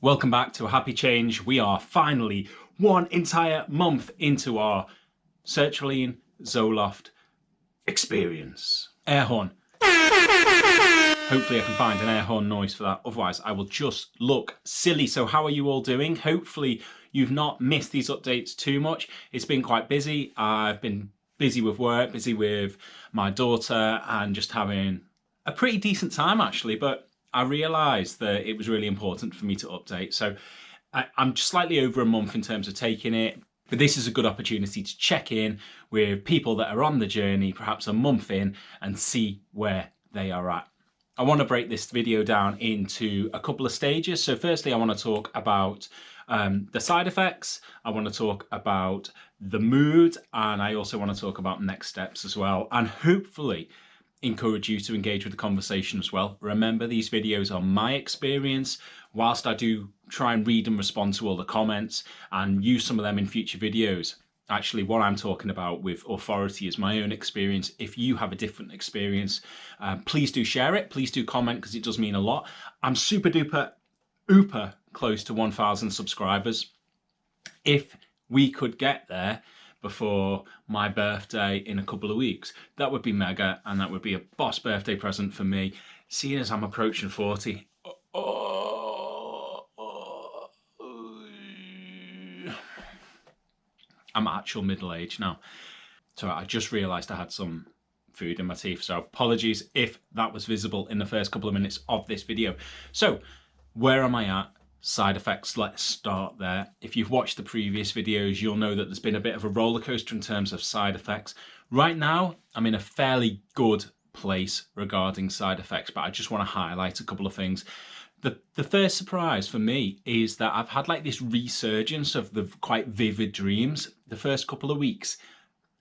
Welcome back to A Happy Change. We are finally one entire month into our Sertraline Zoloft experience. Air horn. Hopefully I can find an air horn noise for that. Otherwise I will just look silly. So how are you all doing? Hopefully you've not missed these updates too much. It's been quite busy. I've been busy with work, busy with my daughter, and just having a pretty decent time actually. But I realised that it was really important for me to update. So I'm just slightly over a month in terms of taking it. But this is a good opportunity to check in with people that are on the journey, perhaps a month in, and see where they are at. I want to break this video down into a couple of stages. So firstly, I want to talk about the side effects. I want to talk about the mood, and I also want to talk about next steps as well. And hopefully encourage you to engage with the conversation as well. Remember, these videos are my experience. Whilst I do try and read and respond to all the comments and use some of them in future videos, actually what I'm talking about with authority is my own experience. If you have a different experience, please do share it. Please do comment, because it does mean a lot. I'm super duper ooper close to 1,000 subscribers. If we could get there before my birthday in a couple of weeks, that would be mega, and that would be a boss birthday present for me, seeing as I'm approaching 40. I'm actual middle age now. So I just realised I had some food in my teeth, so apologies if that was visible in the first couple of minutes of this video. So where am I at? Side effects, let's start there. If you've watched the previous videos, you'll know that there's been a bit of a roller coaster in terms of side effects. Right now, I'm in a fairly good place regarding side effects, but I just want to highlight a couple of things. The first surprise for me is that I've had like this resurgence of the quite vivid dreams. The first couple of weeks,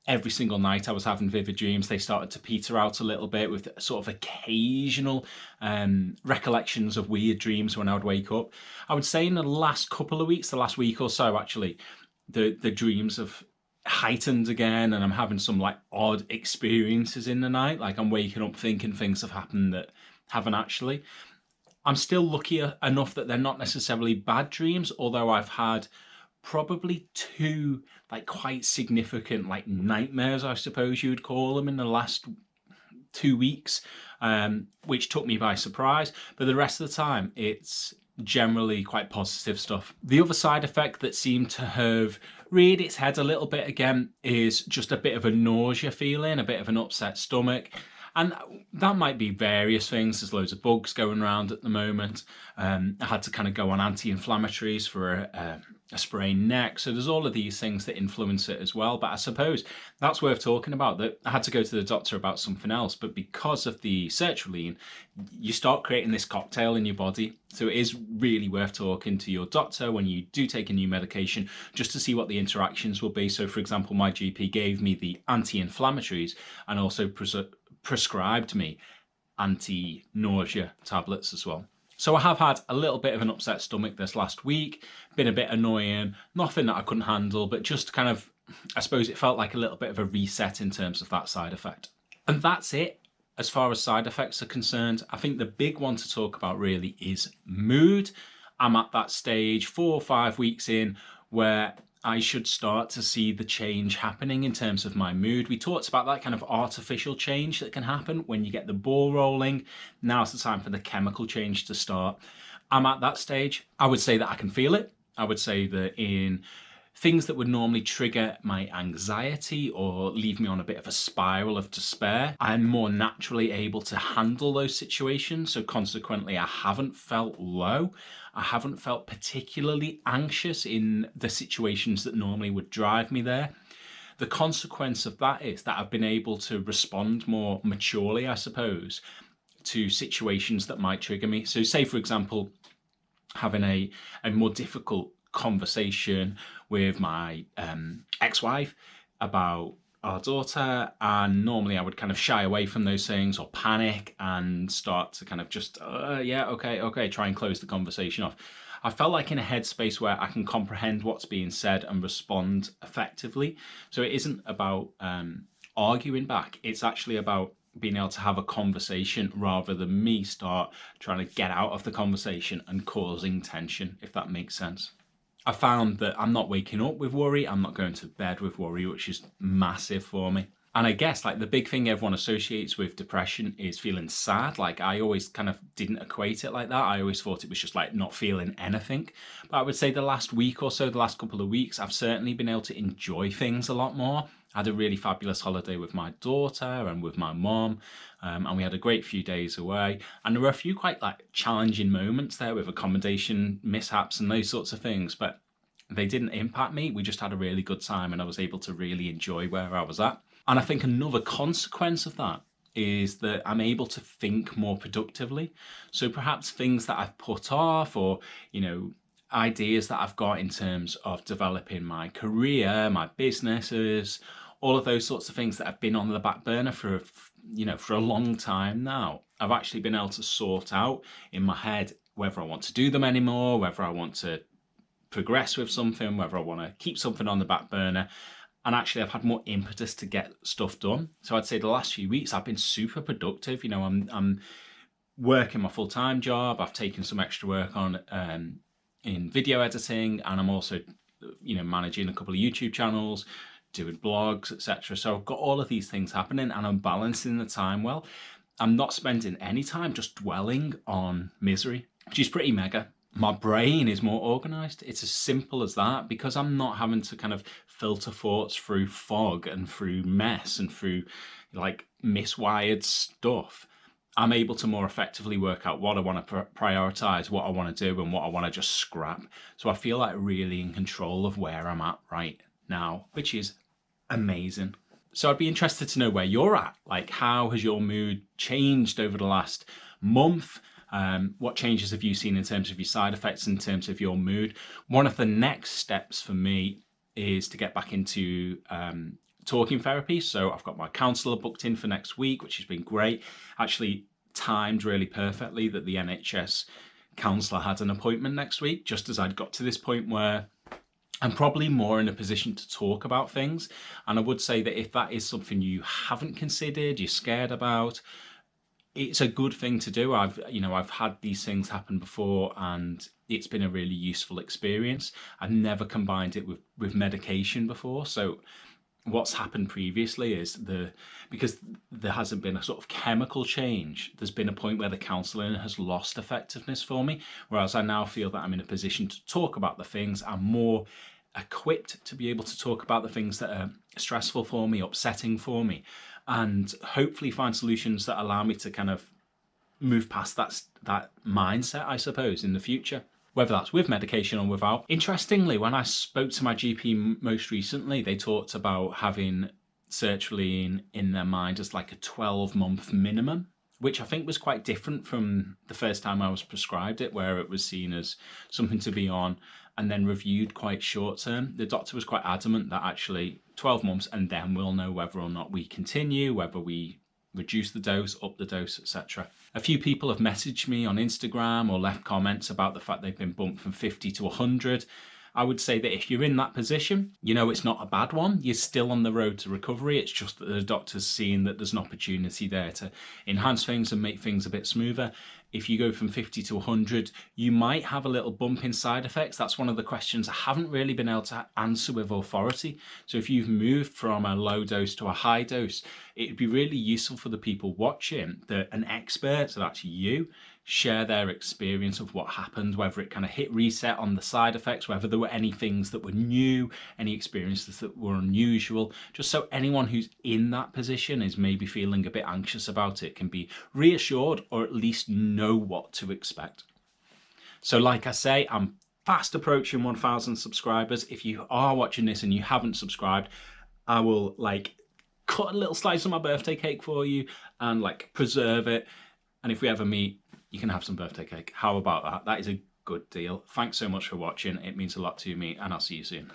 every single night I was having vivid dreams. They started to peter out a little bit with sort of occasional recollections of weird dreams when I would wake up. I would say in the last couple of weeks, the last week or so actually, the dreams have heightened again, and I'm having some like odd experiences in the night. Like I'm waking up thinking things have happened that haven't actually. I'm still lucky enough that they're not necessarily bad dreams, although I've had probably two like quite significant like nightmares, I suppose you would call them, in the last 2 weeks, which took me by surprise. But the rest of the time it's generally quite positive stuff. The other side effect that seemed to have reared its head a little bit again is just a bit of a nausea feeling, a bit of an upset stomach. And that might be various things. There's loads of bugs going around at the moment. I had to kind of go on anti-inflammatories for a sprained neck. So there's all of these things that influence it as well. But I suppose that's worth talking about. That I had to go to the doctor about something else. But because of the sertraline, you start creating this cocktail in your body. So it is really worth talking to your doctor when you do take a new medication, just to see what the interactions will be. So for example, my GP gave me the anti-inflammatories and also prescribed me anti-nausea tablets as well. So I have had a little bit of an upset stomach this last week, been a bit annoying, nothing that I couldn't handle, but just kind of, I suppose it felt like a little bit of a reset in terms of that side effect. And that's it as far as side effects are concerned. I think the big one to talk about really is mood. I'm at that stage 4 or 5 weeks in where I should start to see the change happening in terms of my mood. We talked about that kind of artificial change that can happen when you get the ball rolling. Now's the time for the chemical change to start. I'm at that stage. I would say that I can feel it. I would say that in things that would normally trigger my anxiety or leave me on a bit of a spiral of despair, I'm more naturally able to handle those situations. So consequently, I haven't felt low. I haven't felt particularly anxious in the situations that normally would drive me there. The consequence of that is that I've been able to respond more maturely, I suppose, to situations that might trigger me. So say, for example, having a more difficult conversation with my ex-wife about our daughter, and normally I would kind of shy away from those things or panic and start to kind of just yeah, okay, try and close the conversation off. I felt like in a headspace where I can comprehend what's being said and respond effectively. So it isn't about arguing back, it's actually about being able to have a conversation rather than me start trying to get out of the conversation and causing tension, if that makes sense. I found that I'm not waking up with worry, I'm not going to bed with worry, which is massive for me. And I guess like the big thing everyone associates with depression is feeling sad. Like I always kind of didn't equate it like that. I always thought it was just like not feeling anything. But I would say the last week or so, the last couple of weeks, I've certainly been able to enjoy things a lot more. I had a really fabulous holiday with my daughter and with my mom, and we had a great few days away. And there were a few quite like challenging moments there with accommodation mishaps and those sorts of things, but they didn't impact me. We just had a really good time and I was able to really enjoy where I was at. And I think another consequence of that is that I'm able to think more productively. So perhaps things that I've put off, or, you know, ideas that I've got in terms of developing my career, my businesses, all of those sorts of things that have been on the back burner for, you know, for a long time now, I've actually been able to sort out in my head whether I want to do them anymore, whether I want to progress with something, whether I want to keep something on the back burner. And actually I've had more impetus to get stuff done. So I'd say the last few weeks I've been super productive. You know, I'm working my full-time job. I've taken some extra work on in video editing, and I'm also, you know, managing a couple of YouTube channels, doing blogs, etc. So I've got all of these things happening and I'm balancing the time well. I'm not spending any time just dwelling on misery, which is pretty mega. My brain is more organized. It's as simple as that, because I'm not having to kind of filter thoughts through fog and through mess and through like miswired stuff. I'm able to more effectively work out what I want to prioritize, what I want to do, and what I want to just scrap. So I feel like really in control of where I'm at right now, which is amazing. So I'd be interested to know where you're at. Like, how has your mood changed over the last month? What changes have you seen in terms of your side effects, in terms of your mood? One of the next steps for me is to get back into talking therapy. So I've got my counsellor booked in for next week, which has been great. Actually timed really perfectly that the NHS counsellor had an appointment next week, just as I'd got to this point where I'm probably more in a position to talk about things. And I would say that if that is something you haven't considered, you're scared about, it's a good thing to do. I've had these things happen before and it's been a really useful experience. I've never combined it with medication before. So what's happened previously is because there hasn't been a sort of chemical change, there's been a point where the counselling has lost effectiveness for me. Whereas I now feel that I'm in a position to talk about the things. I'm more equipped to be able to talk about the things that are stressful for me, upsetting for me, and hopefully find solutions that allow me to kind of move past that mindset, I suppose, in the future, whether that's with medication or without. Interestingly, when I spoke to my GP most recently, they talked about having sertraline in their mind as like a 12-month minimum, which I think was quite different from the first time I was prescribed it, where it was seen as something to be on and then reviewed quite short term. The doctor was quite adamant that actually 12 months and then we'll know whether or not we continue, whether we reduce the dose, up the dose, etc. A few people have messaged me on Instagram or left comments about the fact they've been bumped from 50 to 100. I would say that if you're in that position, you know, it's not a bad one. You're still on the road to recovery. It's just that the doctor's seeing that there's an opportunity there to enhance things and make things a bit smoother. If you go from 50 to 100, you might have a little bump in side effects. That's one of the questions I haven't really been able to answer with authority. So if you've moved from a low dose to a high dose, it'd be really useful for the people watching that an expert, so that's you, share their experience of what happened, whether it kind of hit reset on the side effects, whether there were any things that were new, any experiences that were unusual, just so anyone who's in that position is maybe feeling a bit anxious about it can be reassured, or at least know what to expect. So like I say, I'm fast approaching 1,000 subscribers. If you are watching this and you haven't subscribed, I will like cut a little slice of my birthday cake for you and like preserve it. And if we ever meet, you can have some birthday cake. How about that? That is a good deal. Thanks so much for watching. It means a lot to me, and I'll see you soon.